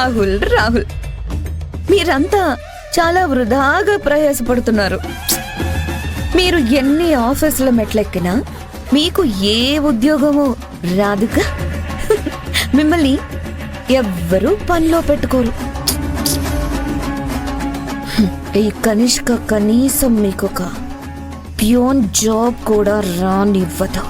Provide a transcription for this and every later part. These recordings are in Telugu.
రాహుల్ రాహుల్ మీరంతా చాలా వృధాగా ప్రయాసపడుతున్నారు. మీరు ఎన్ని ఆఫీసుల మెట్లెక్కినా మీకు ఏ ఉద్యోగమో రాదుగా. మిమ్మల్ని ఎవ్వరూ పనిలో పెట్టుకోరు. ఈ కనిష్క కనీసం మీకొక ప్యూన్ జాబ్ కూడా రానివ్వదు.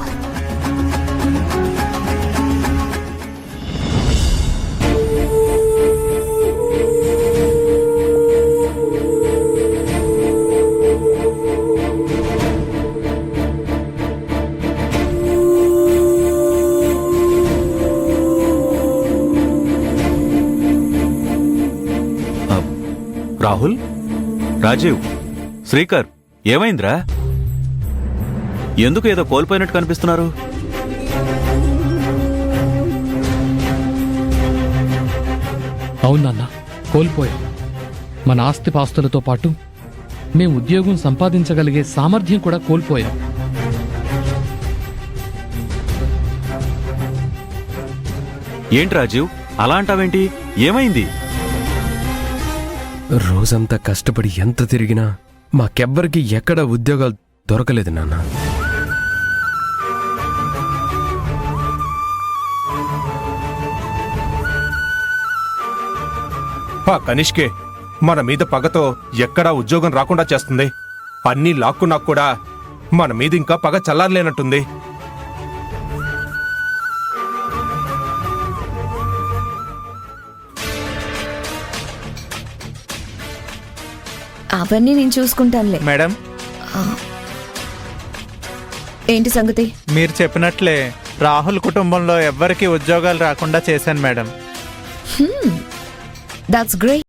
రాహుల్, రాజీవ్, శ్రీకర్, ఏమైందిరా? ఎందుకు ఏదో కోల్పోయినట్టు కనిపిస్తున్నారు? అవునన్నా, కోల్పోయాం. మన ఆస్తిపాస్తులతో పాటు మేం ఉద్యోగం సంపాదించగలిగే సామర్థ్యం కూడా కోల్పోయాం. ఏంటి రాజీవ్, అలా అంటావేంటి? ఏమైంది? రోజంతా కష్టపడి ఎంత తిరిగినా మాకెవ్వరికి ఎక్కడ ఉద్యోగాలు దొరకలేదు నాన్న. కనిష్కే మన మీద పగతో ఎక్కడా ఉద్యోగం రాకుండా చేస్తుంది. అన్నీ లాక్కున్నా కూడా మన మీద ఇంకా పగ చల్లారలేనట్టుంది. అవన్నీ నేను చూసుకుంటానులే. మేడం, ఏంటి సంగతి? మీరు చెప్పినట్లే రాహుల్ కుటుంబంలో ఎవ్వరికీ ఉద్యోగాలు రాకుండా చేశాను మేడం. That's great.